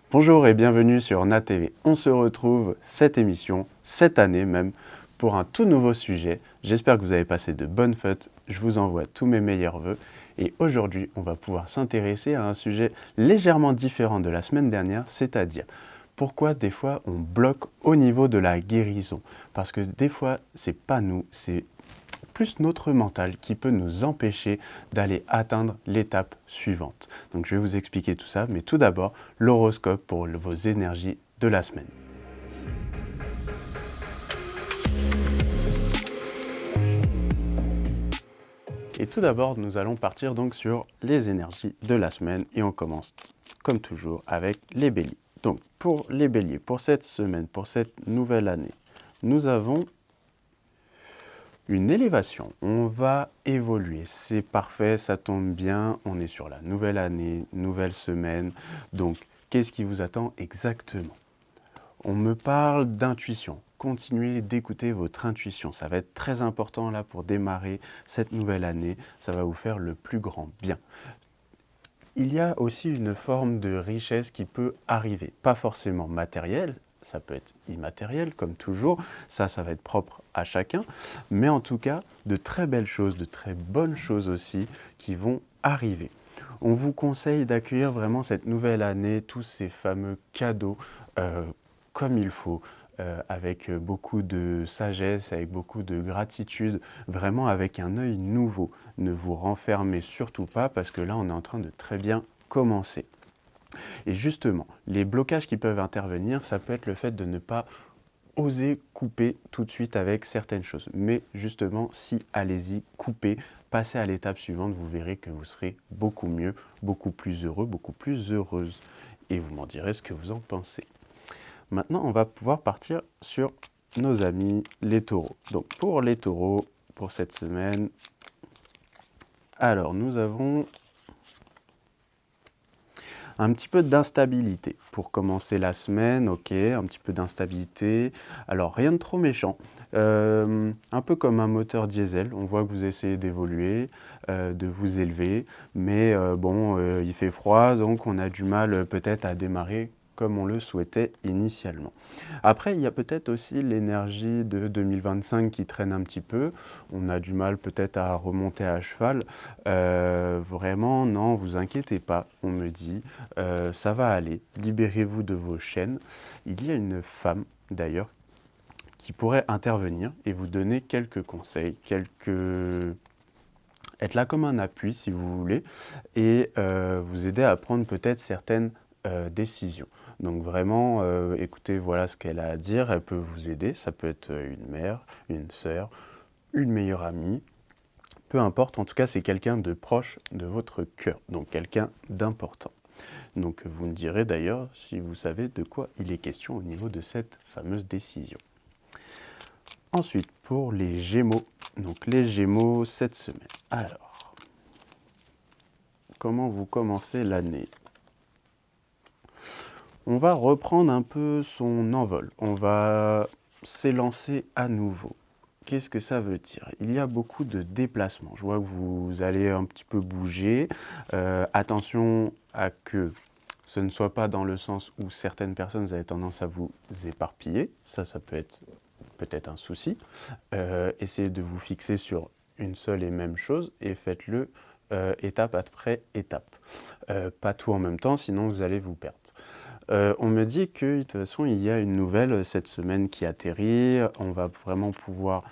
Bonjour et bienvenue sur Na TV. On se retrouve cette émission, cette année même, pour un tout nouveau sujet. J'espère que vous avez passé de bonnes fêtes. Je vous envoie tous mes meilleurs vœux. Et aujourd'hui, on va pouvoir s'intéresser à un sujet légèrement différent de la semaine dernière, c'est-à-dire pourquoi des fois on bloque au niveau de la guérison. Parce que des fois, c'est pas nous, c'est plus notre mental qui peut nous empêcher d'aller atteindre l'étape suivante. Donc je vais vous expliquer tout ça, mais tout d'abord, l'horoscope pour vos énergies de la semaine. Et tout d'abord, nous allons partir donc sur les énergies de la semaine et on commence comme toujours avec les béliers. Donc pour les béliers, pour cette semaine, pour cette nouvelle année, nous avons une élévation. On va évoluer. C'est parfait, ça tombe bien. On est sur la nouvelle année, nouvelle semaine. Donc, qu'est-ce qui vous attend exactement? On me parle d'intuition. Continuez d'écouter votre intuition. Ça va être très important là pour démarrer cette nouvelle année. Ça va vous faire le plus grand bien. Il y a aussi une forme de richesse qui peut arriver. Pas forcément matérielle, ça peut être immatériel comme toujours, ça va être propre à chacun, mais en tout cas de très belles choses, de très bonnes choses aussi qui vont arriver. On vous conseille d'accueillir vraiment cette nouvelle année, tous ces fameux cadeaux comme il faut, avec beaucoup de sagesse, avec beaucoup de gratitude, vraiment avec un œil nouveau. Ne vous renfermez surtout pas parce que là on est en train de très bien commencer. Et justement, les blocages qui peuvent intervenir, ça peut être le fait de ne pas oser couper tout de suite avec certaines choses. Mais justement, si allez-y, coupez, passez à l'étape suivante, vous verrez que vous serez beaucoup mieux, beaucoup plus heureux, beaucoup plus heureuse. Et vous m'en direz ce que vous en pensez. Maintenant, on va pouvoir partir sur nos amis les taureaux. Donc pour les taureaux, pour cette semaine, alors nous avons un petit peu d'instabilité pour commencer la semaine, ok, un petit peu d'instabilité. Alors rien de trop méchant, un peu comme un moteur diesel, on voit que vous essayez d'évoluer, de vous élever, mais il fait froid, donc on a du mal peut-être à démarrer comme on le souhaitait initialement. Après, il y a peut-être aussi l'énergie de 2025 qui traîne un petit peu. On a du mal peut-être à remonter à cheval. Vraiment, non, vous inquiétez pas, on me dit. Ça va aller, libérez-vous de vos chaînes. Il y a une femme, d'ailleurs, qui pourrait intervenir et vous donner quelques conseils, être là comme un appui, si vous voulez, et vous aider à prendre peut-être certaines décisions. Donc vraiment, écoutez, voilà ce qu'elle a à dire, elle peut vous aider, ça peut être une mère, une sœur, une meilleure amie, peu importe, en tout cas c'est quelqu'un de proche de votre cœur, donc quelqu'un d'important. Donc vous me direz d'ailleurs si vous savez de quoi il est question au niveau de cette fameuse décision. Ensuite, pour les Gémeaux, donc les Gémeaux cette semaine. Alors, comment vous commencez l'année? On va reprendre un peu son envol, on va s'élancer à nouveau. Qu'est-ce que ça veut dire? Il y a beaucoup de déplacements. Je vois que vous allez un petit peu bouger. Attention à que ce ne soit pas dans le sens où certaines personnes, vous avez tendance à vous éparpiller. Ça peut être peut-être un souci. Essayez de vous fixer sur une seule et même chose et faites-le étape après étape. Pas tout en même temps, sinon vous allez vous perdre. On me dit que de toute façon, il y a une nouvelle cette semaine qui atterrit. On va vraiment pouvoir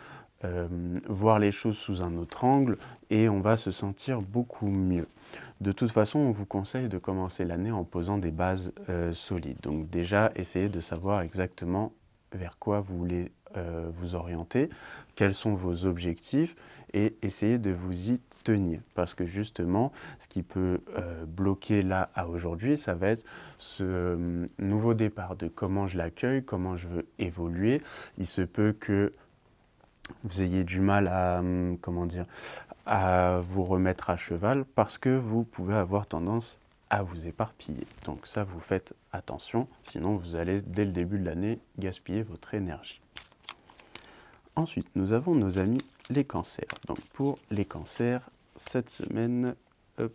voir les choses sous un autre angle et on va se sentir beaucoup mieux. De toute façon, on vous conseille de commencer l'année en posant des bases solides. Donc déjà, essayez de savoir exactement vers quoi vous voulez vous orienter, quels sont vos objectifs et essayez de vous y tenir. Parce que justement, ce qui peut bloquer là à aujourd'hui, ça va être ce nouveau départ de comment je l'accueille, comment je veux évoluer. Il se peut que vous ayez du mal à, à vous remettre à cheval parce que vous pouvez avoir tendance à vous éparpiller. Donc ça, vous faites attention, sinon vous allez, dès le début de l'année, gaspiller votre énergie. Ensuite, nous avons nos amis les cancers. Donc pour les cancers, cette semaine, hop,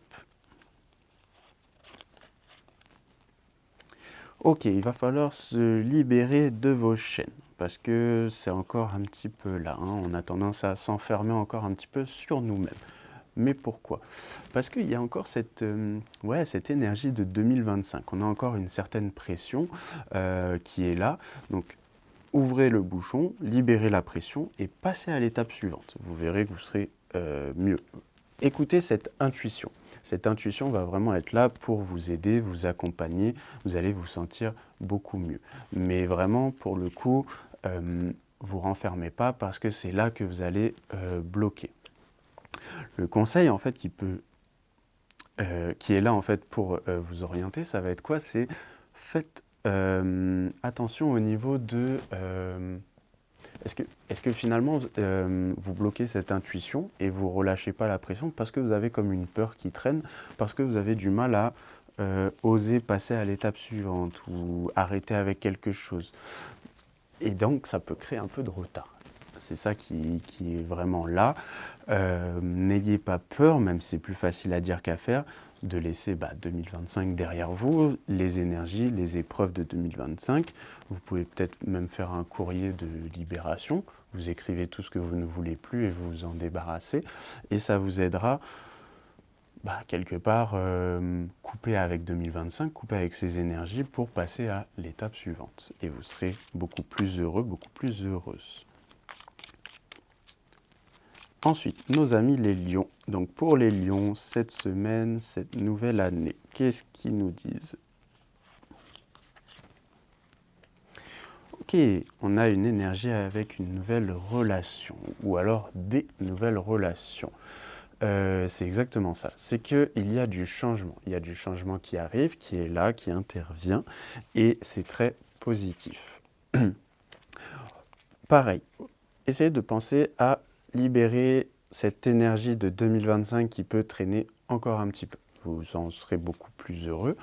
Ok, il va falloir se libérer de vos chaînes parce que c'est encore un petit peu là, hein. On a tendance à s'enfermer encore un petit peu sur nous-mêmes. Mais pourquoi? Parce qu'il y a encore ouais, cette énergie de 2025. On a encore une certaine pression qui est là. Donc, ouvrez le bouchon, libérez la pression et passez à l'étape suivante. Vous verrez que vous serez mieux. Écoutez cette intuition. Cette intuition va vraiment être là pour vous aider, vous accompagner. Vous allez vous sentir beaucoup mieux. Mais vraiment, pour le coup, vous renfermez pas parce que c'est là que vous allez bloquer. Le conseil en fait qui est là en fait pour vous orienter, ça va être quoi? C'est faites attention au niveau de est-ce que finalement vous bloquez cette intuition et vous relâchez pas la pression parce que vous avez comme une peur qui traîne, parce que vous avez du mal à oser passer à l'étape suivante ou arrêter avec quelque chose. Et donc ça peut créer un peu de retard. C'est ça qui est vraiment là. N'ayez pas peur, même si c'est plus facile à dire qu'à faire, de laisser 2025 derrière vous, les énergies, les épreuves de 2025. Vous pouvez peut-être même faire un courrier de libération. Vous écrivez tout ce que vous ne voulez plus et vous vous en débarrassez. Et ça vous aidera quelque part couper avec 2025, couper avec ces énergies pour passer à l'étape suivante. Et vous serez beaucoup plus heureux, beaucoup plus heureuse. Ensuite, nos amis les lions. Donc pour les lions, cette semaine, cette nouvelle année, qu'est-ce qu'ils nous disent? Ok, on a une énergie avec une nouvelle relation, ou alors des nouvelles relations. C'est exactement ça. C'est qu'il y a du changement. Il y a du changement qui arrive, qui est là, qui intervient, et c'est très positif. Pareil, essayez de penser à libérer cette énergie de 2025 qui peut traîner encore un petit peu. Vous en serez beaucoup plus heureux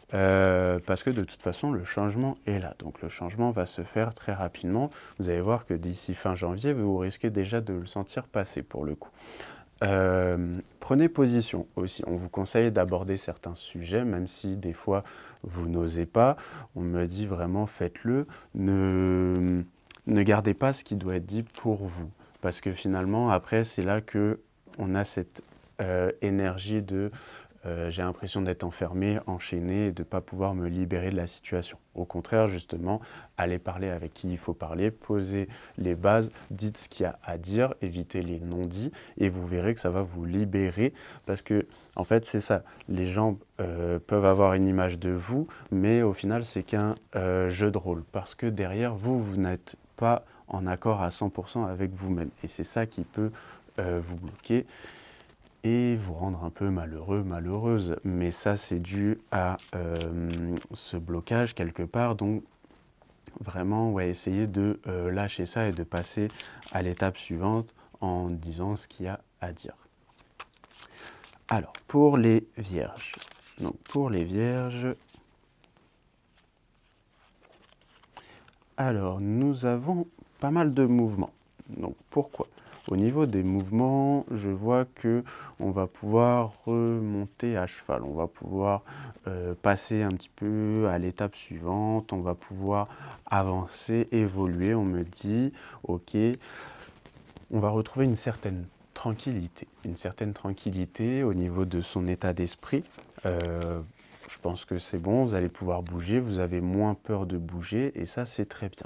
parce que de toute façon, le changement est là. Donc le changement va se faire très rapidement. Vous allez voir que d'ici fin janvier, vous risquez déjà de le sentir passer pour le coup. Prenez position aussi. On vous conseille d'aborder certains sujets, même si des fois vous n'osez pas. On me dit vraiment faites-le. Ne gardez pas ce qui doit être dit pour vous. Parce que finalement, après, c'est là que on a cette énergie de j'ai l'impression d'être enfermé, enchaîné et de ne pas pouvoir me libérer de la situation. Au contraire, justement, allez parler avec qui il faut parler, posez les bases, dites ce qu'il y a à dire, évitez les non-dits et vous verrez que ça va vous libérer parce que, en fait, c'est ça. Les gens peuvent avoir une image de vous, mais au final, c'est qu'un jeu de rôle parce que derrière vous, vous n'êtes pas en accord à 100% avec vous-même et c'est ça qui peut vous bloquer et vous rendre un peu malheureux, malheureuse. Mais ça, c'est dû à ce blocage quelque part. Donc, vraiment, ouais, essayez de lâcher ça et de passer à l'étape suivante en disant ce qu'il y a à dire. Alors, pour les vierges. Donc, pour les vierges, alors, nous avons pas mal de mouvements. Donc, pourquoi? Au niveau des mouvements, je vois que on va pouvoir remonter à cheval, on va pouvoir passer un petit peu à l'étape suivante, on va pouvoir avancer, évoluer. On me dit, ok, on va retrouver une certaine tranquillité au niveau de son état d'esprit. Je pense que c'est bon, vous allez pouvoir bouger, vous avez moins peur de bouger et ça c'est très bien.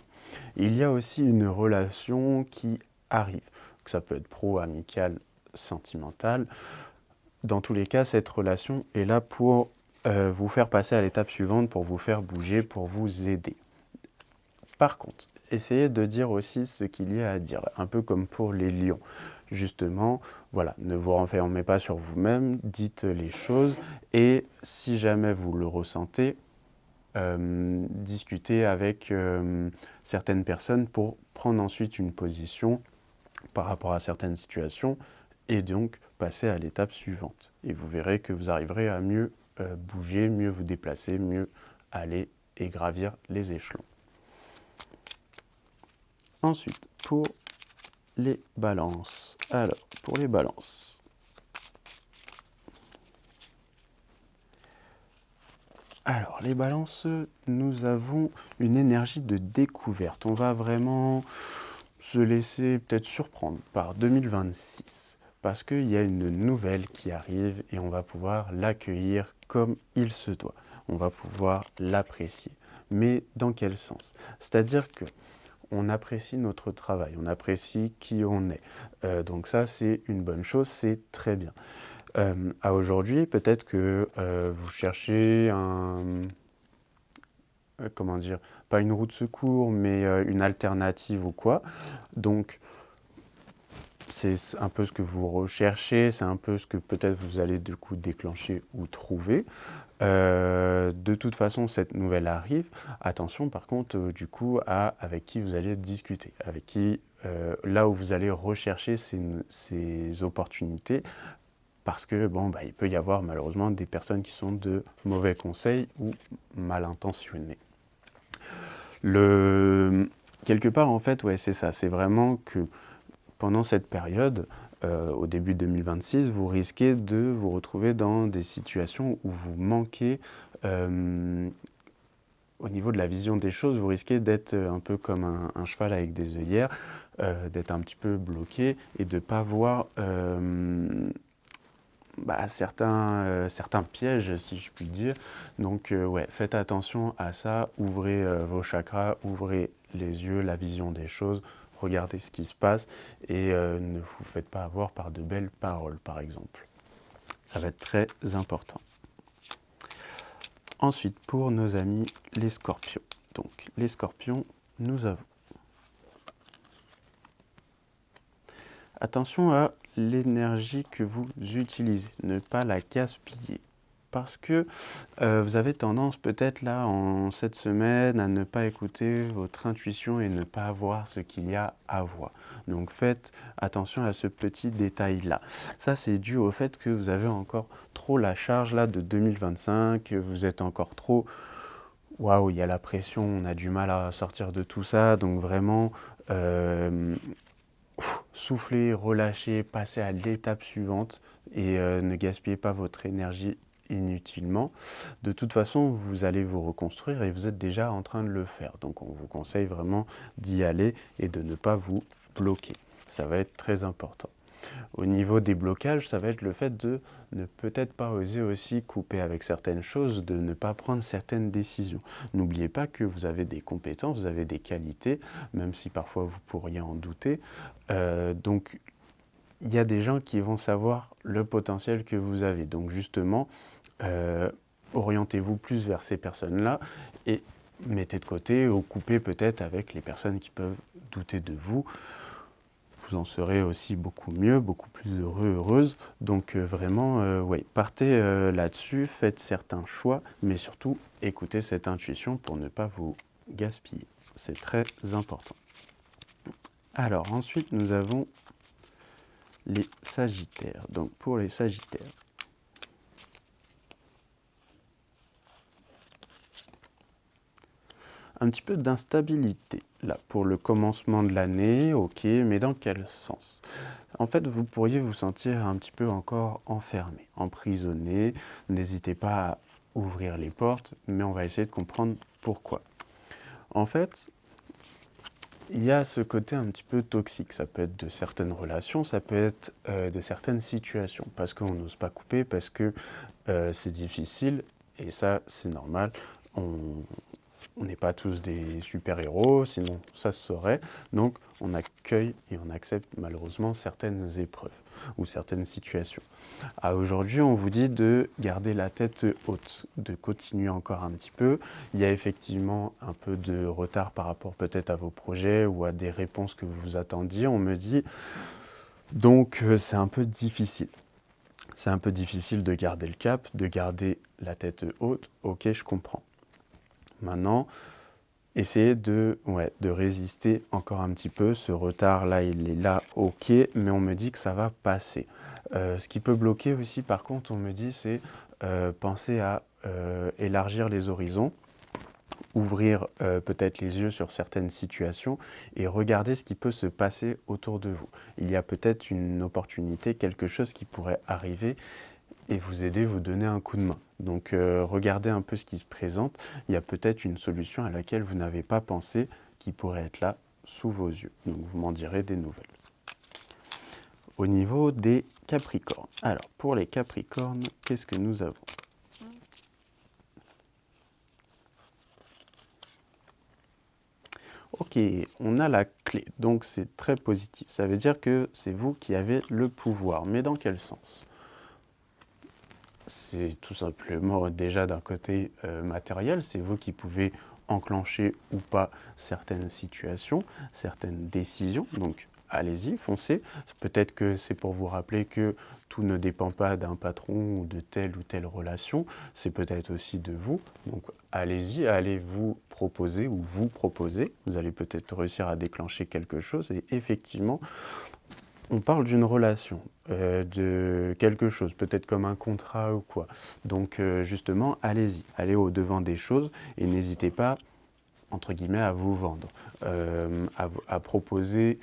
Il y a aussi une relation qui arrive, que ça peut être pro, amical, sentimental. Dans tous les cas, cette relation est là pour vous faire passer à l'étape suivante, pour vous faire bouger, pour vous aider. Par contre, essayez de dire aussi ce qu'il y a à dire, un peu comme pour les lions. Justement, voilà, ne vous renfermez pas sur vous-même, dites les choses et si jamais vous le ressentez, discutez avec certaines personnes pour prendre ensuite une position par rapport à certaines situations et donc passer à l'étape suivante. Et vous verrez que vous arriverez à mieux bouger, mieux vous déplacer, mieux aller et gravir les échelons. Ensuite, pour les balances. Alors, pour les balances. Alors, les balances, nous avons une énergie de découverte. On va vraiment se laisser peut-être surprendre par 2026 parce qu'il y a une nouvelle qui arrive et on va pouvoir l'accueillir comme il se doit. On va pouvoir l'apprécier. Mais dans quel sens? C'est-à-dire que on apprécie notre travail, on apprécie qui on est. Donc ça, c'est une bonne chose, c'est très bien. À aujourd'hui, peut-être que vous cherchez comment dire, pas une roue de secours, mais une alternative ou quoi. Donc, c'est un peu ce que vous recherchez, c'est un peu ce que peut-être vous allez du coup déclencher ou trouver. De toute façon, cette nouvelle arrive. Attention par contre, du coup, à avec qui vous allez discuter, avec qui, là où vous allez rechercher ces opportunités, parce que bon, bah, il peut y avoir malheureusement des personnes qui sont de mauvais conseils ou mal intentionnées. Le... Quelque part, en fait, ouais, c'est ça. C'est vraiment que pendant cette période, au début 2026, vous risquez de vous retrouver dans des situations où vous manquez, au niveau de la vision des choses, vous risquez d'être un peu comme un cheval avec des œillères, d'être un petit peu bloqué et de ne pas voir bah, certains pièges, si je puis dire. Donc, ouais, faites attention à ça. Ouvrez vos chakras, ouvrez les yeux, la vision des choses. Regardez ce qui se passe et ne vous faites pas avoir par de belles paroles, par exemple. Ça va être très important. Ensuite, pour nos amis les scorpions. Donc, les scorpions, nous avons. Attention à l'énergie que vous utilisez, ne pas la gaspiller. Parce que vous avez tendance peut-être là en cette semaine à ne pas écouter votre intuition et ne pas voir ce qu'il y a à voir. Donc faites attention à ce petit détail-là. Ça c'est dû au fait que vous avez encore trop la charge là de 2025, que vous êtes encore trop waouh, il y a la pression, on a du mal à sortir de tout ça, donc vraiment soufflez, relâchez, passez à l'étape suivante et ne gaspillez pas votre énergie inutilement. De toute façon, vous allez vous reconstruire et vous êtes déjà en train de le faire. Donc on vous conseille vraiment d'y aller et de ne pas vous bloquer. Ça va être très important. Au niveau des blocages, ça va être le fait de ne peut-être pas oser aussi couper avec certaines choses, de ne pas prendre certaines décisions. N'oubliez pas que vous avez des compétences, vous avez des qualités, même si parfois vous pourriez en douter. Donc, il y a des gens qui vont savoir le potentiel que vous avez. Donc, justement, orientez-vous plus vers ces personnes-là et mettez de côté ou coupez peut-être avec les personnes qui peuvent douter de vous. Vous en serez aussi beaucoup mieux, beaucoup plus heureux, heureuse. Donc vraiment, ouais, partez là-dessus, faites certains choix, mais surtout écoutez cette intuition pour ne pas vous gaspiller. C'est très important. Alors ensuite, nous avons les Sagittaires. Donc pour les Sagittaires, un petit peu d'instabilité là pour le commencement de l'année, ok, mais dans quel sens? En fait, vous pourriez vous sentir un petit peu encore enfermé, emprisonné. N'hésitez pas à ouvrir les portes, mais on va essayer de comprendre pourquoi. En fait, il y a ce côté un petit peu toxique. Ça peut être de certaines relations, ça peut être de certaines situations, parce qu'on n'ose pas couper, parce que c'est difficile, et ça, c'est normal. On n'est pas tous des super-héros, sinon ça se saurait. Donc on accueille et on accepte malheureusement certaines épreuves ou certaines situations. À aujourd'hui, on vous dit de garder la tête haute, de continuer encore un petit peu. Il y a effectivement un peu de retard par rapport peut-être à vos projets ou à des réponses que vous attendiez, on me dit. Donc c'est un peu difficile. C'est un peu difficile de garder le cap, de garder la tête haute. Ok, je comprends. Maintenant, essayez de résister encore un petit peu. Ce retard-là, il est là, ok, mais on me dit que ça va passer. Ce qui peut bloquer aussi, par contre, on me dit, c'est penser à élargir les horizons, ouvrir peut-être les yeux sur certaines situations et regarder ce qui peut se passer autour de vous. Il y a peut-être une opportunité, quelque chose qui pourrait arriver et vous aider, vous donner un coup de main. Donc regardez un peu ce qui se présente. Il y a peut-être une solution à laquelle vous n'avez pas pensé qui pourrait être là sous vos yeux. Donc vous m'en direz des nouvelles. Au niveau des Capricornes. Alors pour les Capricornes, qu'est-ce que nous avons? Ok, on a la clé, donc c'est très positif. Ça veut dire que c'est vous qui avez le pouvoir. Mais dans quel sens? C'est tout simplement déjà d'un côté matériel, c'est vous qui pouvez enclencher ou pas certaines situations, certaines décisions. Donc allez-y, foncez. Peut-être que c'est pour vous rappeler que tout ne dépend pas d'un patron ou de telle ou telle relation, c'est peut-être aussi de vous. Donc allez-y, allez vous proposer ou vous proposer. Vous allez peut-être réussir à déclencher quelque chose et effectivement, on parle d'une relation, de quelque chose, peut-être comme un contrat ou quoi. Donc justement, allez-y, allez au-devant des choses et n'hésitez pas, entre guillemets, à vous vendre, à proposer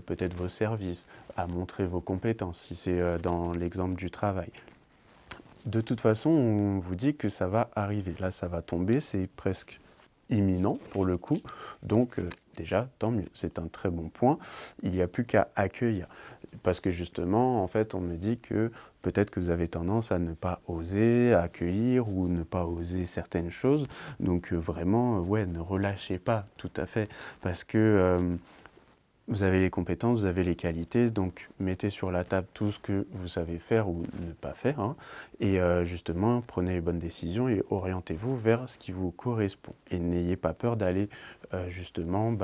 peut-être vos services, à montrer vos compétences, si c'est dans l'exemple du travail. De toute façon, on vous dit que ça va arriver. Là, ça va tomber, c'est presque imminent pour le coup. Donc déjà, tant mieux, c'est un très bon point. Il n'y a plus qu'à accueillir. Parce que justement, en fait, on me dit que peut-être que vous avez tendance à ne pas oser accueillir ou ne pas oser certaines choses. Donc vraiment, ouais, ne relâchez pas tout à fait. Parce que vous avez les compétences, vous avez les qualités, donc mettez sur la table tout ce que vous savez faire ou ne pas faire, hein, et justement prenez les bonnes décisions et orientez-vous vers ce qui vous correspond. Et n'ayez pas peur d'aller justement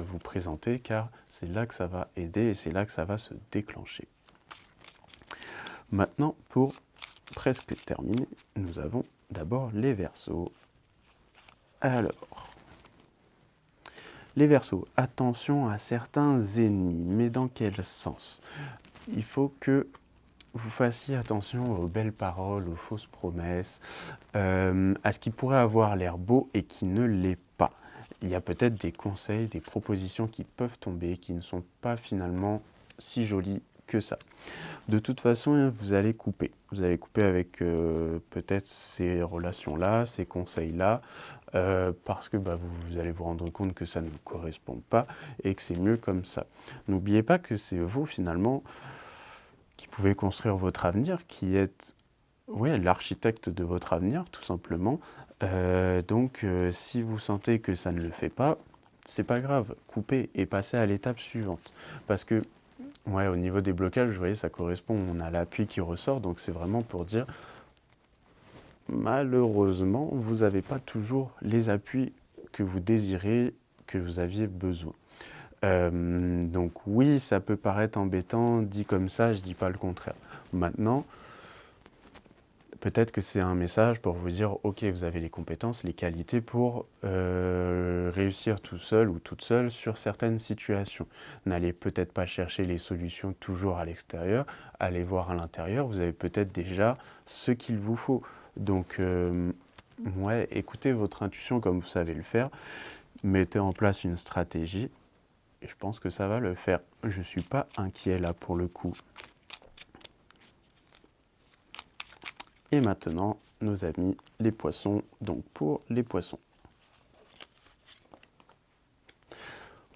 vous présenter, car c'est là que ça va aider et c'est là que ça va se déclencher. Maintenant, pour presque terminer, nous avons d'abord les Verseaux. Alors, les Verseaux, attention à certains ennemis, mais dans quel sens? Il faut que vous fassiez attention aux belles paroles, aux fausses promesses, à ce qui pourrait avoir l'air beau et qui ne l'est pas. Il y a peut-être des conseils, des propositions qui peuvent tomber, qui ne sont pas finalement si jolies que ça. De toute façon, vous allez couper. Vous allez couper avec peut-être ces relations-là, ces conseils-là, parce que vous allez vous rendre compte que ça ne vous correspond pas et que c'est mieux comme ça. N'oubliez pas que c'est vous finalement qui pouvez construire votre avenir, qui êtes l'architecte de votre avenir tout simplement. Donc si vous sentez que ça ne le fait pas, c'est pas grave, coupez et passez à l'étape suivante. Parce que au niveau des blocages, vous voyez, ça correspond, on a l'appui qui ressort, donc c'est vraiment pour dire malheureusement, vous n'avez pas toujours les appuis que vous désirez, que vous aviez besoin. Donc oui, ça peut paraître embêtant, dit comme ça, je dis pas le contraire. Maintenant, peut-être que c'est un message pour vous dire, ok, vous avez les compétences, les qualités pour réussir tout seul ou toute seule sur certaines situations. N'allez peut-être pas chercher les solutions toujours à l'extérieur, allez voir à l'intérieur, vous avez peut-être déjà ce qu'il vous faut. Donc, écoutez votre intuition comme vous savez le faire, mettez en place une stratégie, et je pense que ça va le faire. Je ne suis pas inquiet là pour le coup. Et maintenant, nos amis, les poissons. Donc pour les poissons.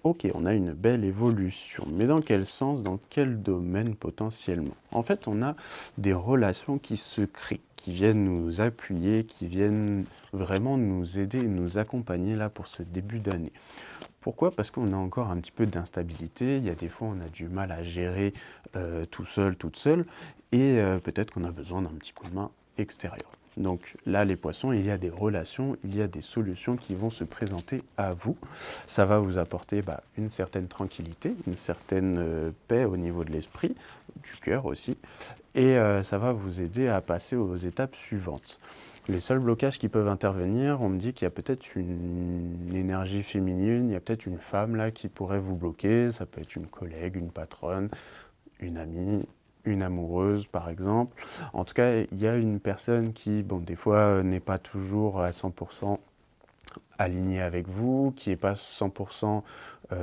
Ok, on a une belle évolution. Mais dans quel sens, dans quel domaine potentiellement? En fait, on a des relations qui se créent, qui viennent nous appuyer, qui viennent vraiment nous aider, nous accompagner là pour ce début d'année. Pourquoi? Parce qu'on a encore un petit peu d'instabilité, il y a des fois on a du mal à gérer tout seul, toute seule, et peut-être qu'on a besoin d'un petit coup de main extérieur. Donc là, les poissons, il y a des relations, il y a des solutions qui vont se présenter à vous. Ça va vous apporter une certaine tranquillité, une certaine paix au niveau de l'esprit, du cœur aussi, et ça va vous aider à passer aux étapes suivantes. Les seuls blocages qui peuvent intervenir, on me dit qu'il y a peut-être une énergie féminine, il y a peut-être une femme là qui pourrait vous bloquer, ça peut être une collègue, une patronne, une amie, une amoureuse par exemple. En tout cas, il y a une personne qui, des fois, n'est pas toujours à 100% alignée avec vous, qui n'est pas 100%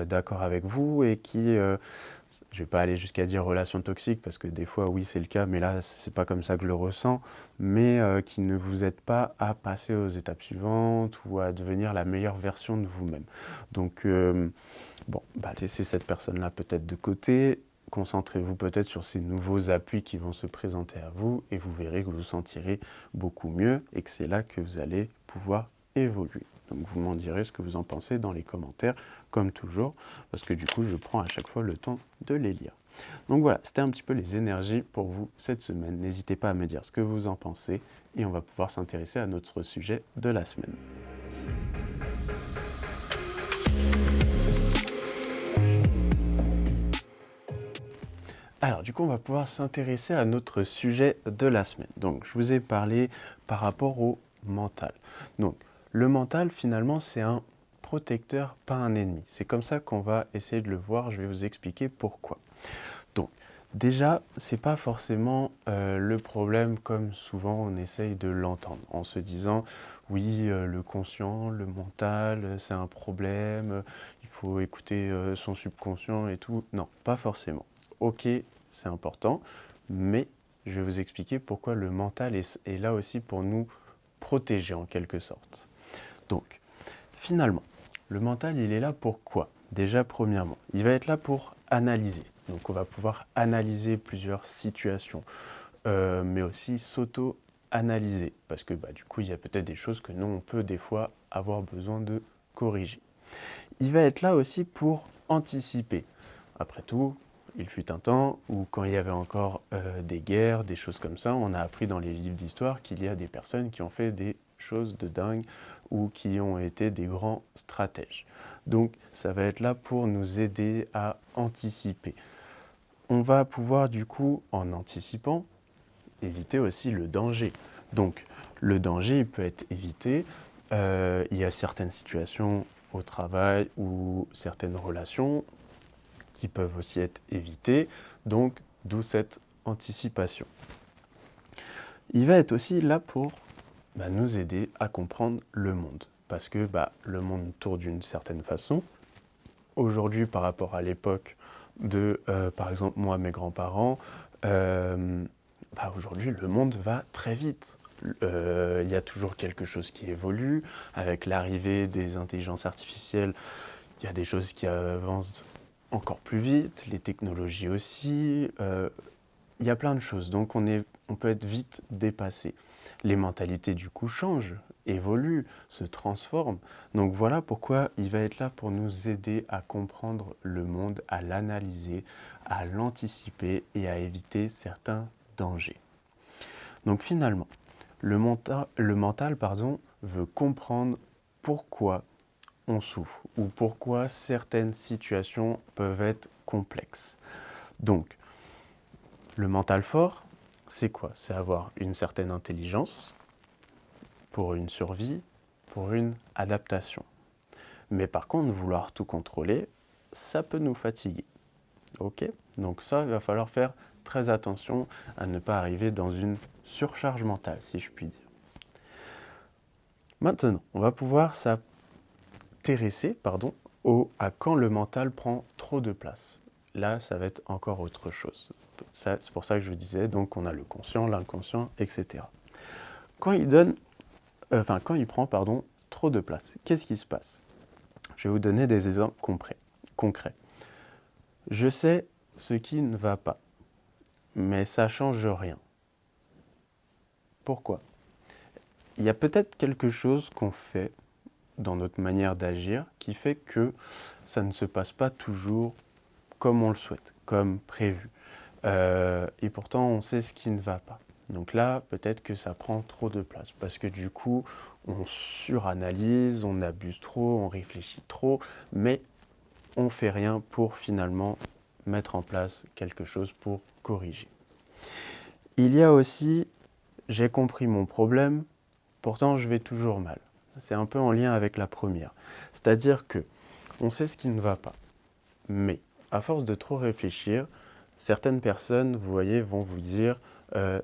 d'accord avec vous et qui je vais pas aller jusqu'à dire relation toxique parce que des fois oui c'est le cas, mais là c'est pas comme ça que je le ressens, mais qui ne vous aide pas à passer aux étapes suivantes ou à devenir la meilleure version de vous-même. Donc bon, bah, laissez cette personne-là peut-être de côté, concentrez-vous peut-être sur ces nouveaux appuis qui vont se présenter à vous et vous verrez que vous vous sentirez beaucoup mieux et que c'est là que vous allez pouvoir évoluer. Donc vous m'en direz ce que vous en pensez dans les commentaires, comme toujours, parce que du coup je prends à chaque fois le temps de les lire. Donc voilà, c'était un petit peu les énergies pour vous cette semaine. N'hésitez pas à me dire ce que vous en pensez et on va pouvoir s'intéresser à notre sujet de la semaine. Alors du coup on va pouvoir s'intéresser à notre sujet de la semaine. Donc je vous ai parlé par rapport au mental. Donc le mental finalement c'est un protecteur, pas un ennemi. C'est comme ça qu'on va essayer de le voir, je vais vous expliquer pourquoi. Donc déjà c'est pas forcément le problème comme souvent on essaye de l'entendre en se disant oui le conscient, le mental c'est un problème, il faut écouter son subconscient et tout. Non, pas forcément. Ok, c'est important, mais je vais vous expliquer pourquoi le mental est là aussi pour nous protéger en quelque sorte. Donc, finalement, le mental, il est là pour quoi? Déjà, premièrement, il va être là pour analyser. Donc, on va pouvoir analyser plusieurs situations, mais aussi s'auto-analyser, parce que du coup, il y a peut-être des choses que nous, on peut des fois avoir besoin de corriger. Il va être là aussi pour anticiper. Après tout, il fut un temps où quand il y avait encore des guerres, des choses comme ça, on a appris dans les livres d'histoire qu'il y a des personnes qui ont fait des choses de dingue ou qui ont été des grands stratèges. Donc ça va être là pour nous aider à anticiper. On va pouvoir du coup, en anticipant, éviter aussi le danger. Donc le danger, il peut être évité. Il y a certaines situations au travail ou certaines relations qui peuvent aussi être évitées, donc d'où cette anticipation. Il va être aussi là pour nous aider à comprendre le monde, parce que le monde tourne d'une certaine façon. Aujourd'hui, par rapport à l'époque de, par exemple, moi, mes grands-parents, aujourd'hui, le monde va très vite. Il y a toujours quelque chose qui évolue. Avec l'arrivée des intelligences artificielles, il y a des choses qui avancent encore plus vite, les technologies aussi. Il y a plein de choses, donc on peut être vite dépassé. Les mentalités du coup changent, évoluent, se transforment. Donc voilà pourquoi il va être là pour nous aider à comprendre le monde, à l'analyser, à l'anticiper et à éviter certains dangers. Donc finalement, le mental veut comprendre pourquoi on souffre ou pourquoi certaines situations peuvent être complexes. Donc, le mental fort, c'est quoi? C'est avoir une certaine intelligence pour une survie, pour une adaptation. Mais par contre, vouloir tout contrôler, ça peut nous fatiguer. Ok? Donc ça, il va falloir faire très attention à ne pas arriver dans une surcharge mentale, si je puis dire. Maintenant, on va pouvoir s'intéresser à quand le mental prend trop de place. Là, ça va être encore autre chose. C'est pour ça que je vous disais, donc on a le conscient, l'inconscient, etc. Quand il prend trop de place, qu'est-ce qui se passe? Je vais vous donner des exemples concrets. Je sais ce qui ne va pas, mais ça ne change rien. Pourquoi? Il y a peut-être quelque chose qu'on fait dans notre manière d'agir qui fait que ça ne se passe pas toujours comme on le souhaite, comme prévu. Et pourtant, on sait ce qui ne va pas. Donc là, peut-être que ça prend trop de place parce que du coup, on suranalyse, on abuse trop, on réfléchit trop, mais on ne fait rien pour finalement mettre en place quelque chose pour corriger. Il y a aussi, j'ai compris mon problème, pourtant je vais toujours mal. C'est un peu en lien avec la première. C'est-à-dire que on sait ce qui ne va pas, mais à force de trop réfléchir, certaines personnes, vous voyez, vont vous dire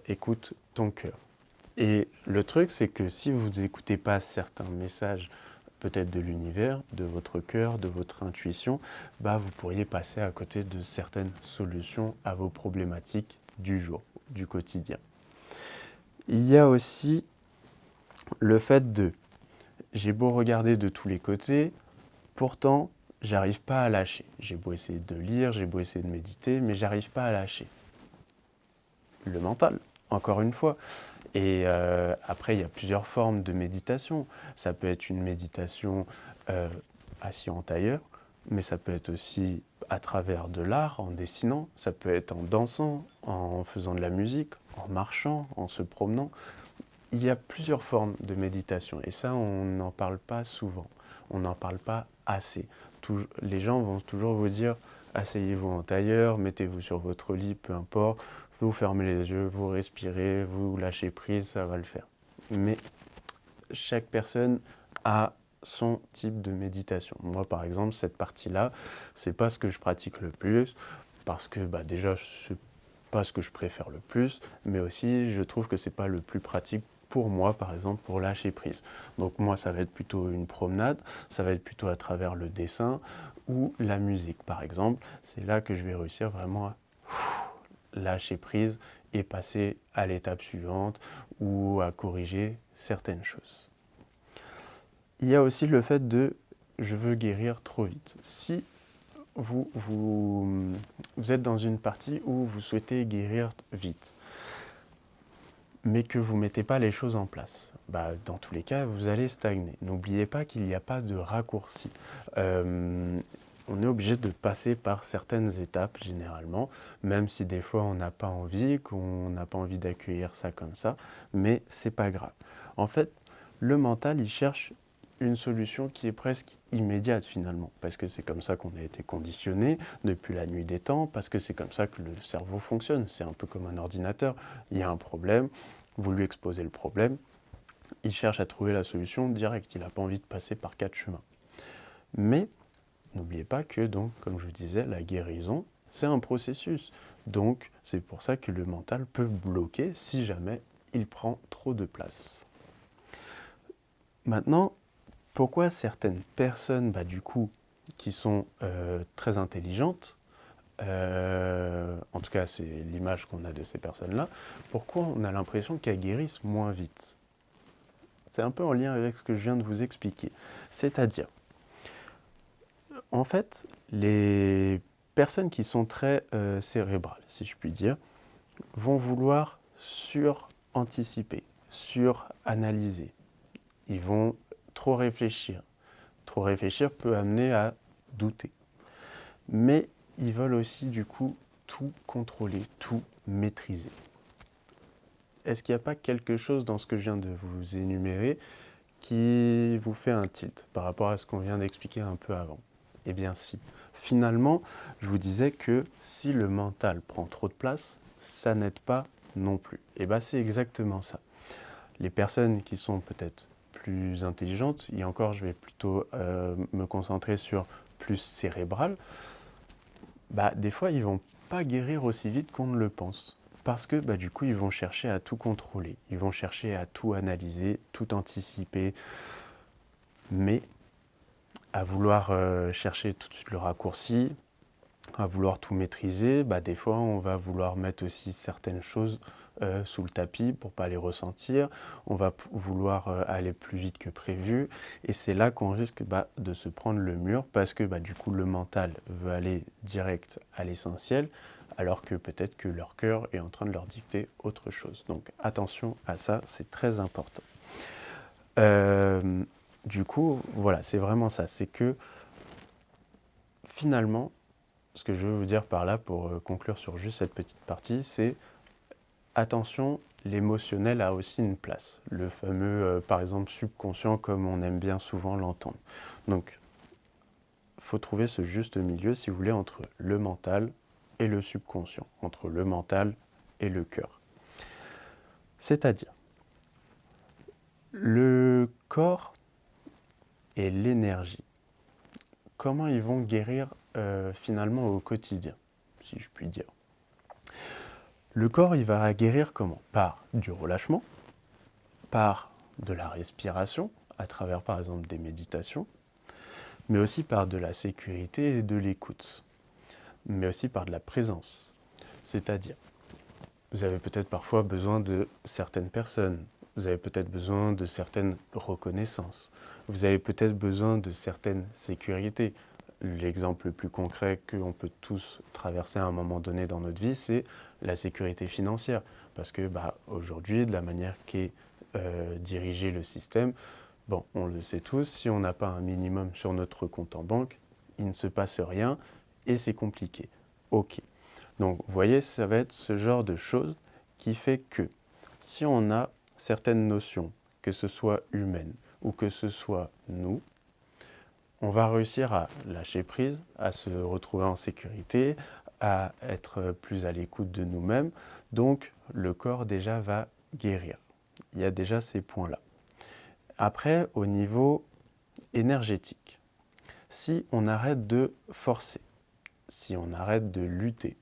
écoute ton cœur. Et le truc, c'est que si vous n'écoutez pas certains messages peut-être de l'univers, de votre cœur, de votre intuition, vous pourriez passer à côté de certaines solutions à vos problématiques du jour, du quotidien. Il y a aussi le fait de, j'ai beau regarder de tous les côtés, pourtant, j'arrive pas à lâcher. J'ai beau essayer de lire, j'ai beau essayer de méditer, mais j'arrive pas à lâcher. Le mental, encore une fois. Et après, il y a plusieurs formes de méditation. Ça peut être une méditation assis en tailleur, mais ça peut être aussi à travers de l'art, en dessinant, ça peut être en dansant, en faisant de la musique, en marchant, en se promenant. Il y a plusieurs formes de méditation et ça, on n'en parle pas souvent, on n'en parle pas assez. Les gens vont toujours vous dire, asseyez-vous en tailleur, mettez-vous sur votre lit, peu importe, vous fermez les yeux, vous respirez, vous lâchez prise, ça va le faire. Mais chaque personne a son type de méditation. Moi, par exemple, cette partie-là, c'est pas ce que je pratique le plus, parce que déjà, c'est pas ce que je préfère le plus, mais aussi, je trouve que c'est pas le plus pratique pour moi, par exemple, pour lâcher prise. Donc moi, ça va être plutôt une promenade, ça va être plutôt à travers le dessin ou la musique, par exemple. C'est là que je vais réussir vraiment à lâcher prise et passer à l'étape suivante ou à corriger certaines choses. Il y a aussi le fait de « je veux guérir trop vite ». Si vous êtes dans une partie où vous souhaitez guérir vite, mais que vous ne mettez pas les choses en place, dans tous les cas, vous allez stagner. N'oubliez pas qu'il n'y a pas de raccourci. On est obligé de passer par certaines étapes, généralement, même si des fois on n'a pas envie, qu'on n'a pas envie d'accueillir ça comme ça, mais c'est pas grave. En fait, le mental, il cherche une solution qui est presque immédiate finalement, parce que c'est comme ça qu'on a été conditionné depuis la nuit des temps, parce que c'est comme ça que le cerveau fonctionne. C'est un peu comme un ordinateur. Il y a un problème, vous lui exposez le problème, il cherche à trouver la solution directe, il n'a pas envie de passer par 4 chemins. Mais n'oubliez pas que, donc, comme je vous disais, la guérison, c'est un processus. Donc, c'est pour ça que le mental peut bloquer si jamais il prend trop de place. Maintenant, pourquoi certaines personnes, du coup, qui sont très intelligentes, en tout cas c'est l'image qu'on a de ces personnes-là, pourquoi on a l'impression qu'elles guérissent moins vite? C'est un peu en lien avec ce que je viens de vous expliquer. C'est-à-dire, en fait, les personnes qui sont très cérébrales, si je puis dire, vont vouloir sur-anticiper, sur-analyser. Ils vont trop réfléchir. Trop réfléchir peut amener à douter. Mais ils veulent aussi, du coup, tout contrôler, tout maîtriser. Est-ce qu'il n'y a pas quelque chose dans ce que je viens de vous énumérer qui vous fait un tilt par rapport à ce qu'on vient d'expliquer un peu avant? Eh bien si. Finalement, je vous disais que si le mental prend trop de place, ça n'aide pas non plus. Et c'est exactement ça. Les personnes qui sont peut-être plus intelligentes, et encore je vais plutôt me concentrer sur plus cérébral, des fois ils vont pas guérir aussi vite qu'on ne le pense. Parce que du coup ils vont chercher à tout contrôler, ils vont chercher à tout analyser, tout anticiper, mais à vouloir chercher tout de suite le raccourci, à vouloir tout maîtriser, des fois on va vouloir mettre aussi certaines choses sous le tapis pour ne pas les ressentir, on va vouloir aller plus vite que prévu, et c'est là qu'on risque de se prendre le mur, parce que du coup le mental veut aller direct à l'essentiel, alors que peut-être que leur cœur est en train de leur dicter autre chose. Donc attention à ça, c'est très important. Du coup, voilà, c'est vraiment ça, c'est que finalement, ce que je veux vous dire par là, pour conclure sur juste cette petite partie, c'est attention, l'émotionnel a aussi une place. Le fameux, par exemple, subconscient, comme on aime bien souvent l'entendre. Donc, il faut trouver ce juste milieu, si vous voulez, entre le mental et le subconscient, entre le mental et le cœur. C'est-à-dire, le corps et l'énergie, comment ils vont guérir finalement au quotidien, si je puis dire. Le corps, il va guérir comment? Par du relâchement, par de la respiration, à travers par exemple des méditations, mais aussi par de la sécurité et de l'écoute, mais aussi par de la présence. C'est-à-dire, vous avez peut-être parfois besoin de certaines personnes, vous avez peut-être besoin de certaines reconnaissances, vous avez peut-être besoin de certaines sécurités. L'exemple le plus concret qu'on peut tous traverser à un moment donné dans notre vie, c'est la sécurité financière. Parce que aujourd'hui, de la manière qu'est dirigé le système, bon, on le sait tous, si on n'a pas un minimum sur notre compte en banque, il ne se passe rien et c'est compliqué. Ok. Donc, vous voyez, ça va être ce genre de choses qui fait que si on a certaines notions, que ce soit humaines ou que ce soit nous, on va réussir à lâcher prise, à se retrouver en sécurité, à être plus à l'écoute de nous-mêmes. Donc, le corps déjà va guérir. Il y a déjà ces points-là. Après, au niveau énergétique, si on arrête de forcer, si on arrête de lutter,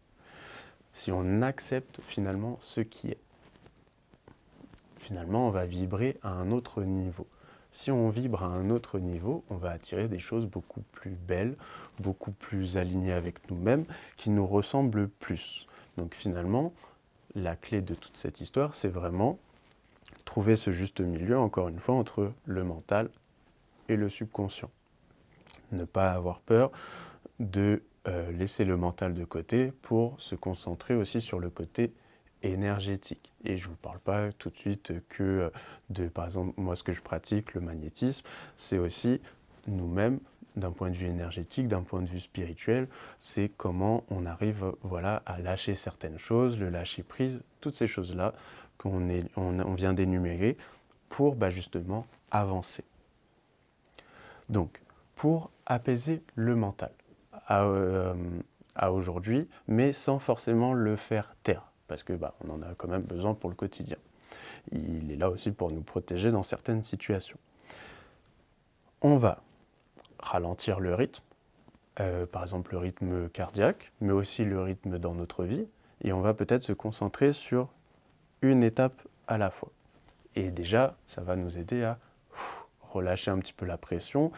si on accepte finalement ce qui est, finalement on va vibrer à un autre niveau. Si on vibre à un autre niveau, on va attirer des choses beaucoup plus belles, beaucoup plus alignées avec nous-mêmes, qui nous ressemblent plus. Donc finalement, la clé de toute cette histoire, c'est vraiment trouver ce juste milieu, encore une fois, entre le mental et le subconscient. Ne pas avoir peur de laisser le mental de côté pour se concentrer aussi sur le côté énergétique. Et je ne vous parle pas tout de suite que de, par exemple, moi ce que je pratique, le magnétisme, c'est aussi nous-mêmes, d'un point de vue énergétique, d'un point de vue spirituel, c'est comment on arrive voilà, à lâcher certaines choses, le lâcher prise, toutes ces choses-là on vient d'énumérer pour justement avancer. Donc, pour apaiser le mental à aujourd'hui, mais sans forcément le faire taire, parce que on en a quand même besoin pour le quotidien. Il est là aussi pour nous protéger dans certaines situations. On va ralentir le rythme, par exemple le rythme cardiaque, mais aussi le rythme dans notre vie, et on va peut-être se concentrer sur une étape à la fois. Et déjà, ça va nous aider à relâcher un petit peu la pression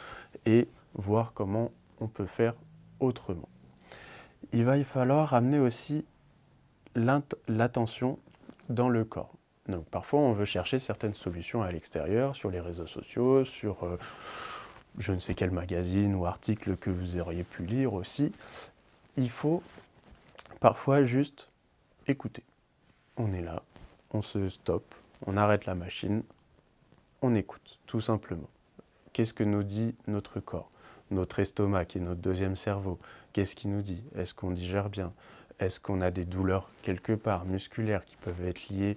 et voir comment on peut faire autrement. Il va y falloir amener aussi l'attention dans le corps. Donc parfois on veut chercher certaines solutions à l'extérieur, sur les réseaux sociaux, sur je ne sais quel magazine ou article que vous auriez pu lire aussi. Il faut parfois juste écouter. On est là, on se stoppe, on arrête la machine, on écoute, tout simplement. Qu'est-ce que nous dit notre corps? Notre estomac, qui est notre deuxième cerveau, qu'est-ce qu'il nous dit? Est-ce qu'on digère bien? Est-ce qu'on a des douleurs quelque part, musculaires, qui peuvent être liées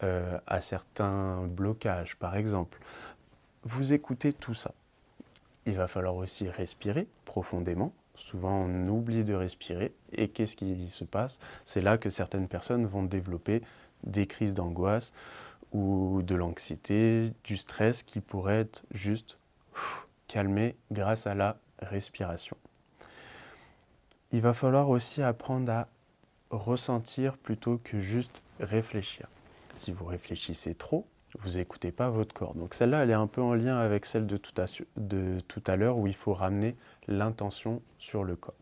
à certains blocages, par exemple? Vous écoutez tout ça. Il va falloir aussi respirer profondément. Souvent, on oublie de respirer. Et qu'est-ce qui se passe? C'est là que certaines personnes vont développer des crises d'angoisse ou de l'anxiété, du stress qui pourrait être juste calmé grâce à la respiration. Il va falloir aussi apprendre à ressentir plutôt que juste réfléchir. Si vous réfléchissez trop, vous n'écoutez pas votre corps. Donc celle-là, elle est un peu en lien avec celle de tout à l'heure où il faut ramener l'intention sur le corps.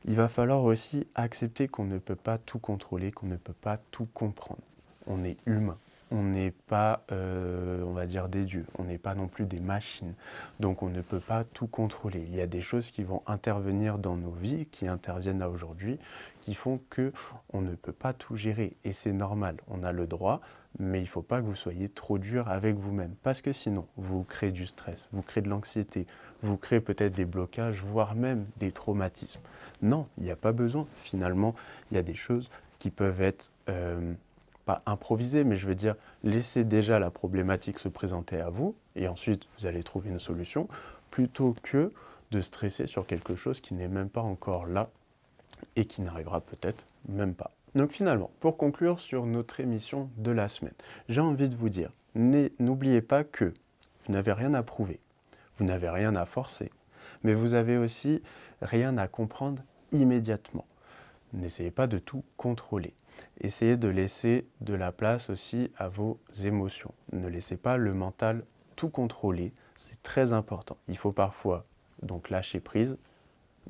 Il va falloir aussi accepter qu'on ne peut pas tout contrôler, qu'on ne peut pas tout comprendre. On est humain. On n'est pas, on va dire, des dieux. On n'est pas non plus des machines. Donc on ne peut pas tout contrôler. Il y a des choses qui vont intervenir dans nos vies, qui interviennent à aujourd'hui, qui font qu'on ne peut pas tout gérer. Et c'est normal, on a le droit, mais il ne faut pas que vous soyez trop dur avec vous-même. Parce que sinon, vous créez du stress, vous créez de l'anxiété, vous créez peut-être des blocages, voire même des traumatismes. Non, il n'y a pas besoin. Finalement, il y a des choses qui peuvent être... pas improviser, mais je veux dire, laissez déjà la problématique se présenter à vous, et ensuite vous allez trouver une solution, plutôt que de stresser sur quelque chose qui n'est même pas encore là, et qui n'arrivera peut-être même pas. Donc finalement, pour conclure sur notre émission de la semaine, j'ai envie de vous dire, n'oubliez pas que vous n'avez rien à prouver, vous n'avez rien à forcer, mais vous avez aussi rien à comprendre immédiatement. N'essayez pas de tout contrôler. Essayez de laisser de la place aussi à vos émotions. Ne laissez pas le mental tout contrôler, c'est très important. Il faut parfois donc lâcher prise,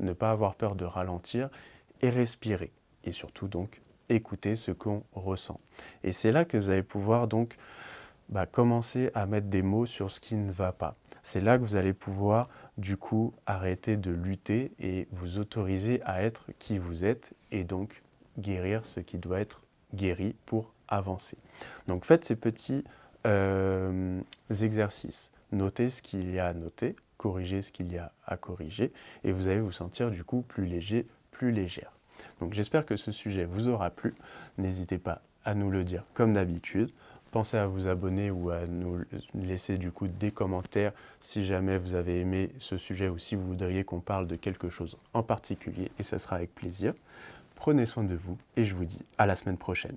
ne pas avoir peur de ralentir et respirer. Et surtout donc écouter ce qu'on ressent. Et c'est là que vous allez pouvoir donc commencer à mettre des mots sur ce qui ne va pas. C'est là que vous allez pouvoir du coup arrêter de lutter et vous autoriser à être qui vous êtes et donc guérir ce qui doit être guéri pour avancer. Donc faites ces petits exercices. Notez ce qu'il y a à noter, corrigez ce qu'il y a à corriger et vous allez vous sentir du coup plus léger, plus légère. Donc j'espère que ce sujet vous aura plu. N'hésitez pas à nous le dire comme d'habitude. Pensez à vous abonner ou à nous laisser du coup des commentaires si jamais vous avez aimé ce sujet ou si vous voudriez qu'on parle de quelque chose en particulier et ça sera avec plaisir. Prenez soin de vous et je vous dis à la semaine prochaine.